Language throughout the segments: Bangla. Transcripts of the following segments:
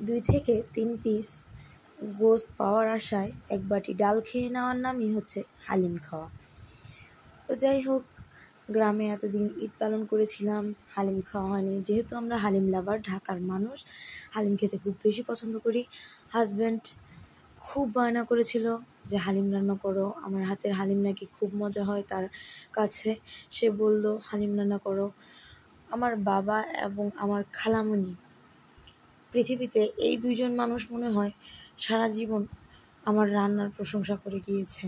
2 থেকে 3 পিস গোশত পাওয়ার আশায় এক বাটি ডাল খেয়ে নেওয়ার নামই হচ্ছে হালিম খাওয়া। তো যাই হোক, গ্রামে এতদিন ঈদ পালন করেছিলাম, হালিম খাওয়া হয়নি। যেহেতু আমরা হালিম লাভার, ঢাকার মানুষ, হালিম খেতে খুব বেশি পছন্দ করি। হাজব্যান্ড খুব বায়না করেছিল যে হালিম রান্না করো, আমার হাতের হালিম নাকি খুব মজা হয় তার কাছে। সে বলল হালিম রান্না করো। আমার বাবা এবং আমার খালামণি, পৃথিবীতে এই 2 জন মানুষ মনে হয় সারা জীবন আমার রান্নার প্রশংসা করে গিয়েছে।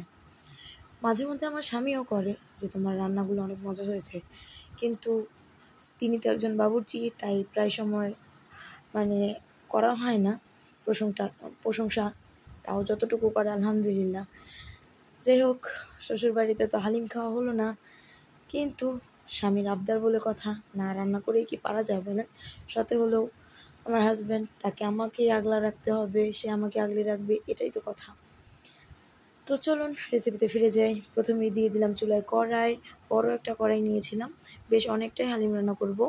মাঝে মধ্যে আমার স্বামীও করে যে তোমার রান্নাগুলো অনেক মজা হয়েছে, কিন্তু তিনি তো একজন বাবুর্চি, তাই প্রায় সময় করা হয় না প্রশংসা, তাও যতটুকু করে আলহামদুলিল্লাহ। যাই হোক, শ্বশুরবাড়িতে তো হালিম খাওয়া হলো না, কিন্তু স্বামীর আবদার বলে কথা, না রান্না করেই কি পারা যায় বলেন। সাথে হলেও আমার হাজব্যান্ড, তাকে আমাকেই আগলা রাখতে হবে, সে আমাকে আগলে রাখবে, এটাই তো কথা। তো চলুন রেসিপিতে ফিরে যাই। প্রথমেই দিয়ে দিলাম চুলায় কড়াই, বড় একটা কড়াই নিয়েছিলাম, বেশ অনেকটাই হালিম রান্না করব।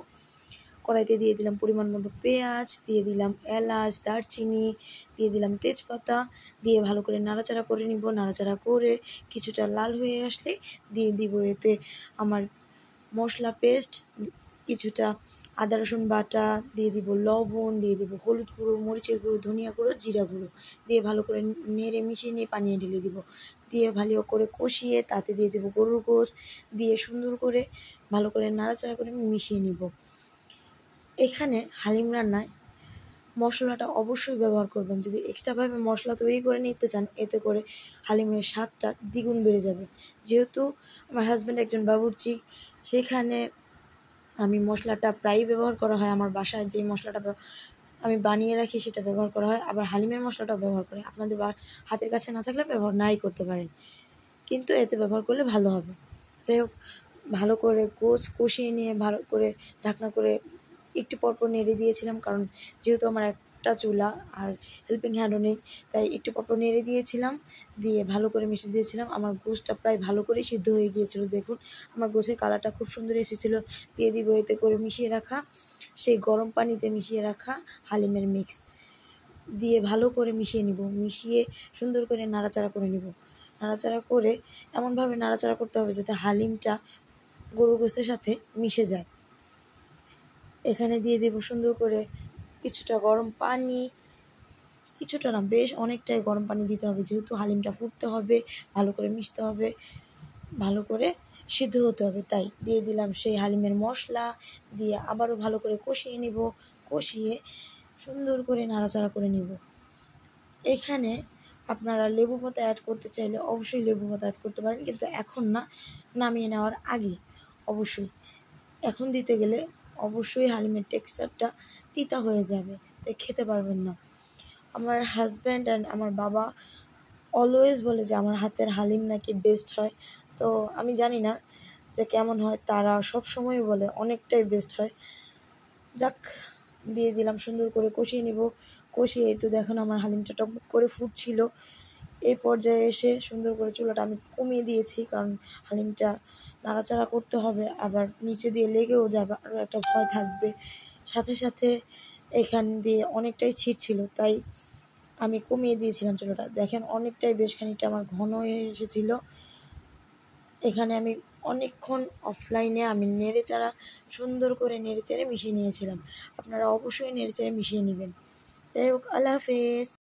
কড়াইতে দিয়ে দিলাম পরিমাণ মতো পেঁয়াজ, দিয়ে দিলাম এলাচ, দারচিনি, দিয়ে দিলাম তেজপাতা, দিয়ে ভালো করে নাড়াচাড়া করে নিব। নাড়াচাড়া করে কিছুটা লাল হয়ে আসলে দিয়ে দিব এতে আমার মশলা পেস্ট, কিছুটা আদা রসুন বাটা, দিয়ে দিব লবণ, দিয়ে দিব হলুদ গুঁড়ো, মরিচের গুঁড়ো, ধনিয়া গুঁড়ো, জিরা গুঁড়ো, দিয়ে ভালো করে নেড়ে মিশিয়ে নিয়ে পানি ঢেলে দিব। দিয়ে ভালো করে কষিয়ে তাতে দিয়ে দেবো গরুর গোশ, দিয়ে সুন্দর করে ভালো করে নাড়াচাড়া করে মিশিয়ে নিব। এখানে হালিম রান্নায় মশলাটা অবশ্যই ব্যবহার করবেন। যদি এক্সট্রাভাবে মশলা তৈরি করে নিতে চান, এতে করে হালিমের স্বাদটা দ্বিগুণ বেড়ে যাবে। যেহেতু আমার হাজব্যান্ড একজন বাবুর্চি, সেখানে আমি মশলাটা প্রায়ই ব্যবহার করা হয়। আমার বাসায় যে মশলাটা আমি বানিয়ে রাখি সেটা ব্যবহার করা হয়, আবার হালিমের মশলাটাও ব্যবহার করে। আপনাদের হাতের কাছে না থাকলে ব্যবহার নাই করতে পারেন, কিন্তু এতে ব্যবহার করলে ভালো হবে। যাই হোক, ভালো করে কষিয়ে নিয়ে ভালো করে ঢাকনা করে একটু পরপর নেড়ে দিয়েছিলাম, কারণ যেহেতু আমার একটা চুলা আর হেল্পিং হ্যান্ডও নেই, তাই একটু পরপর নেড়ে দিয়েছিলাম, দিয়ে ভালো করে মিশিয়ে দিয়েছিলাম। আমার গোশটা প্রায় ভালো করে সিদ্ধ হয়ে গিয়েছিল। দেখুন আমার গোশের কালারটা খুব সুন্দর এসেছিলো। দিয়ে দিব এতে করে মিশিয়ে রাখা, সেই গরম পানিতে মিশিয়ে রাখা হালিমের মিক্স, দিয়ে ভালো করে মিশিয়ে নিব। মিশিয়ে সুন্দর করে নাড়াচাড়া করে নিব। নাড়াচাড়া করে এমনভাবে নাড়াচাড়া করতে হবে যাতে হালিমটা গরুর গোশতের সাথে মিশে যায়। এখানে দিয়ে দেব সুন্দর করে কিছুটা গরম পানি, কিছুটা না, বেশ অনেকটাই গরম পানি দিতে হবে, যেহেতু হালিমটা ফুটতে হবে, ভালো করে মিশতে হবে, ভালো করে সিদ্ধ হতে হবে। তাই দিয়ে দিলাম সেই হালিমের মশলা, দিয়ে আবারও ভালো করে কষিয়ে নিব। কষিয়ে সুন্দর করে নাড়াচাড়া করে নিব। এখানে আপনারা লেবু পাতা অ্যাড করতে চাইলে অবশ্যই লেবু পাতা অ্যাড করতে পারেন, কিন্তু এখন না, নামিয়ে নেওয়ার আগে অবশ্যই। এখন দিতে গেলে অবশ্যই হালিমের টেক্সচারটা তিতা হয়ে যাবে, তাই খেতে পারবেন না। আমার হাজব্যান্ড অ্যান্ড আমার বাবা অলওয়েজ বলে যে আমার হাতের হালিম নাকি বেস্ট হয়। তো আমি জানি না যে কেমন হয়, তারা সব সময় বলে অনেকটাই বেস্ট হয়। যাক, দিয়ে দিলাম, সুন্দর করে কষিয়ে নিব। কষিয়ে তো দেখুন আমার হালিমটা টকবক করে ফুটছিল। এই পর্যায়ে এসে সুন্দর করে চুলাটা আমি কমিয়ে দিয়েছি, কারণ হালিমটা নাড়াচাড়া করতে হবে, আবার নিচে দিয়ে লেগেও যাবে, আরও একটা ভয় থাকবে। সাথে সাথে এখান দিয়ে অনেকটাই ছিটছিল, তাই আমি কমিয়ে দিয়েছিলাম চুলাটা। দেখেন অনেকটাই, বেশ খানিকটা আমার ঘন হয়ে এসেছিল। এখানে আমি অনেকক্ষণ অফলাইনে আমি সুন্দর করে নেড়েচেড়ে মিশিয়ে নিয়েছিলাম। আপনারা অবশ্যই নেড়েচেড়ে মিশিয়ে নেবেন। যাই হোক, আল্লাহ হাফেজ।